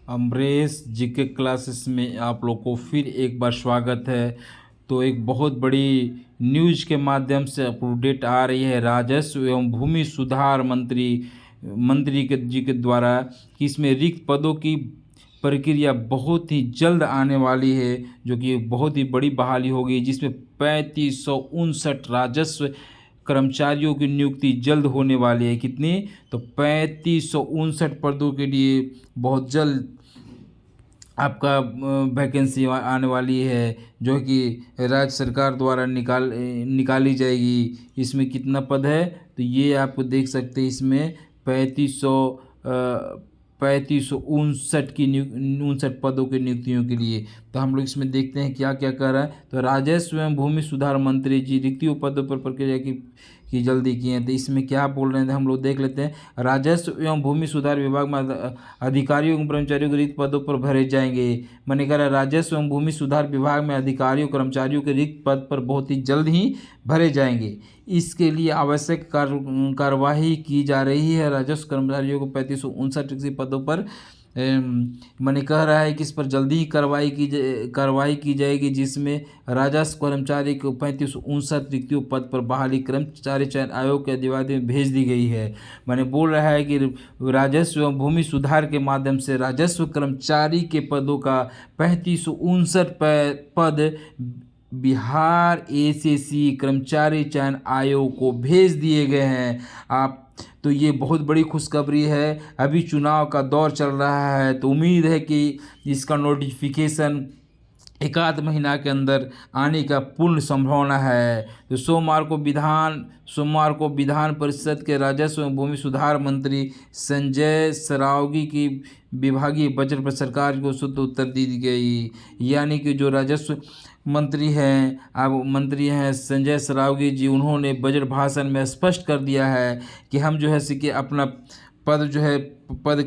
Amresh GK classes में आप लोग को फिर एक बार स्वागत है। तो एक बहुत बड़ी न्यूज के माध्यम से अपडेट आ रही है राजस्व एवं भूमि सुधार मंत्री के जी के द्वारा कि इसमें रिक्त पदों की प्रक्रिया बहुत ही जल्द आने वाली है, जो कि बहुत ही बड़ी बहाली होगी, जिसमें 3559 राजस्व कर्मचारियों की नियुक्ति जल्द होने वाली है। कितनी? तो 3559 पदों के लिए बहुत जल्द आपका वैकेंसी आने वाली है, जो कि राज्य सरकार द्वारा निकाली जाएगी। इसमें कितना पद है तो ये आपको देख सकते हैं। इसमें 3559 की 59 पदों की नियुक्तियों के लिए। तो हम लोग इसमें देखते हैं क्या क्या कर रहा है। तो राजस्व एवं भूमि सुधार मंत्री जी रिक्तियों पदों पर प्रक्रिया की जल्दी की है। तो इसमें क्या बोल रहे हैं हम लोग देख लेते हैं। राजस्व एवं भूमि सुधार विभाग में अधिकारियों एवं कर्मचारियों के रिक्त पदों पर भरे जाएंगे। मैंने कहा राजस्व एवं भूमि सुधार विभाग में अधिकारियों कर्मचारियों के रिक्त पद पर बहुत ही जल्द ही भरे जाएंगे। इसके लिए आवश्यक कार्यवाही की जा रही है। राजस्व कर्मचारियों को 3559 पदों पर मैंने कह रहा है कि इस पर जल्दी ही कार्रवाई की जाएगी, जिसमें राजस्व कर्मचारी को 3559 रिक्तियों पद पर बहाली कर्मचारी चयन आयोग के अधिवादी में भेज दी गई है। मैंने बोल रहा है कि राजस्व एवं भूमि सुधार के माध्यम से राजस्व कर्मचारी के पदों का 3559 पद बिहार एसएससी कर्मचारी चयन आयोग को भेज दिए गए हैं। आप तो ये बहुत बड़ी खुशखबरी है। अभी चुनाव का दौर चल रहा है, तो उम्मीद है कि इसका नोटिफिकेशन एक आध महीना के अंदर आने का पूर्ण संभावना है। तो सोमवार को विधान परिषद के राजस्व एवं भूमि सुधार मंत्री संजय सरावगी की विभागीय बजट पर सरकार को शुद्ध उत्तर दी गई। यानी कि जो राजस्व मंत्री हैं संजय सरावगी जी, उन्होंने बजट भाषण में स्पष्ट कर दिया है कि हम जो है कि अपना पद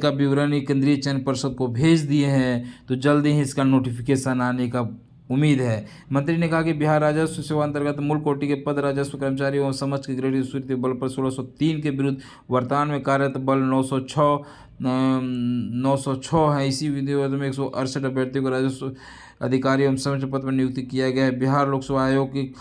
का विवरण केंद्रीय चयन पर्षद को भेज दिए हैं। तो जल्दी ही इसका नोटिफिकेशन आने का उम्मीद है। मंत्री ने कहा कि बिहार राजस्व सेवा अंतर्गत मूल कोटि के पद राजस्व कर्मचारी एवं समझ के ग्रेड स्वीकृति बल पर 1603 के विरुद्ध वर्तमान में कार्यरत बल 906 है। इसी विधि में 168 अभ्यर्थियों को राजस्व अधिकारी एवं समझ पद पर नियुक्ति किया गया है। बिहार लोकसेवा आयोग की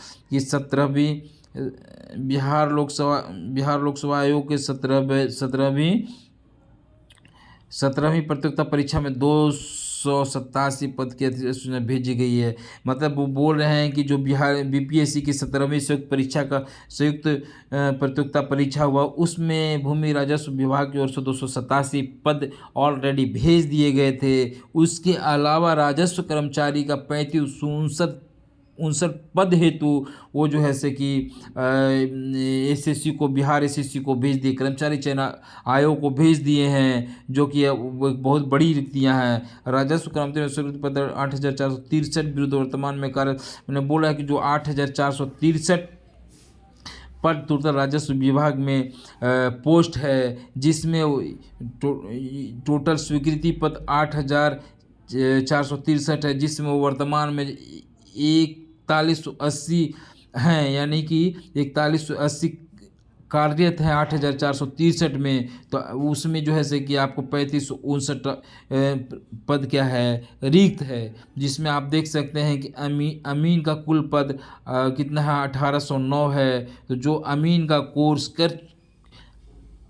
17वीं प्रतियोगिता परीक्षा में 287 पद की अधिसूचना भेजी गई है। मतलब वो बोल रहे हैं कि जो बिहार बीपीएससी की 17वीं संयुक्त प्रतियोगिता परीक्षा हुआ, उसमें भूमि राजस्व विभाग की ओर से 287 पद ऑलरेडी भेज दिए गए थे। उसके अलावा राजस्व कर्मचारी का 3559 पद हेतु वो जो है से कि बिहार एसएससी को भेज दिए, कर्मचारी चयन आयोग को भेज दिए हैं, जो कि बहुत बड़ी रिक्तियां हैं। राजस्व कर्मचारी स्वीकृति पद 8463 विरुद्ध वर्तमान में कार्य। मैंने बोला है कि जो 8463 पद टोटल राजस्व विभाग में पोस्ट है, जिसमें टोटल स्वीकृति पद 8463 है, जिसमें वर्तमान में 4180 हैं। यानी कि 4180 कार्यरत हैं 8463 में। तो उसमें जो है से कि आपको 3559 पद क्या है, रिक्त है, जिसमें आप देख सकते हैं कि अमीन का कुल पद कितना है, 1809 है। तो जो अमीन का कोर्स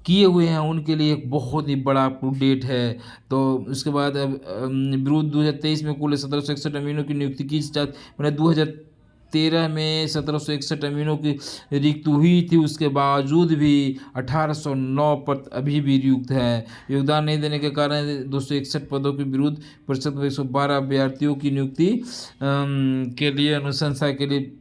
किए हुए हैं उनके लिए एक बहुत ही बड़ा अपडेट है। तो उसके बाद विरुद्ध 2023 में कुल 1761 अमीनों की नियुक्ति की जाती। मैंने 2013 में 1761 अमीनों की रिक्त हुई थी, उसके बावजूद भी 1809 पद अभी भी रिक्त हैं। योगदान नहीं देने के कारण 261 पदों के विरुद्ध परिषद में 112 अभ्यर्थियों की नियुक्ति के लिए अनुशंसा के लिए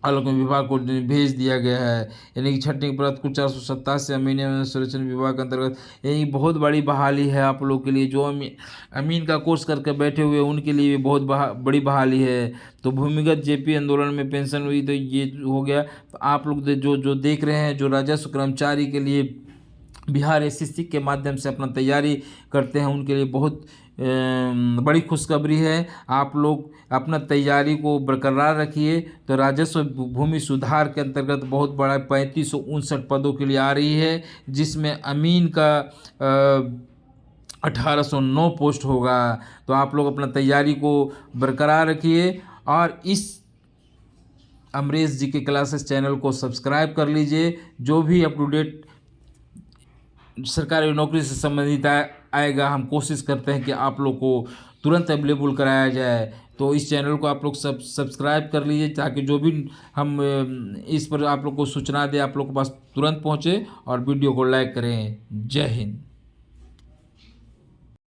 अलग विभाग को भेज दिया गया है। यानी कि छठवीं परत कुल 487 अमीन संरक्षण विभाग के अंतर्गत। यही बहुत बड़ी बहाली है आप लोग के लिए। जो अमीन का कोर्स करके बैठे हुए उनके लिए भी बहुत बड़ी बहाली है। तो भूमिगत जेपी आंदोलन में पेंशन हुई, तो ये हो गया। तो आप लोग जो देख रहे हैं, जो राजस्व कर्मचारी के लिए बिहार एसएससी के माध्यम से अपना तैयारी करते हैं, उनके लिए बहुत बड़ी खुशखबरी है। आप लोग अपना तैयारी को बरकरार रखिए। तो राजस्व भूमि सुधार के अंतर्गत बहुत बड़ा 3559 पदों के लिए आ रही है, जिसमें अमीन का 1809 पोस्ट होगा। तो आप लोग अपना तैयारी को बरकरार रखिए और इस अमरीश जी के क्लासेस चैनल को सब्सक्राइब कर लीजिए। जो भी अप टू डेट सरकारी नौकरी से संबंधित आएगा, हम कोशिश करते हैं कि आप लोग को तुरंत अवेलेबल कराया जाए। तो इस चैनल को आप लोग सब्सक्राइब कर लीजिए ताकि जो भी हम इस पर आप लोग को सूचना दे आप लोग के पास तुरंत पहुँचे, और वीडियो को लाइक करें। जय हिंद।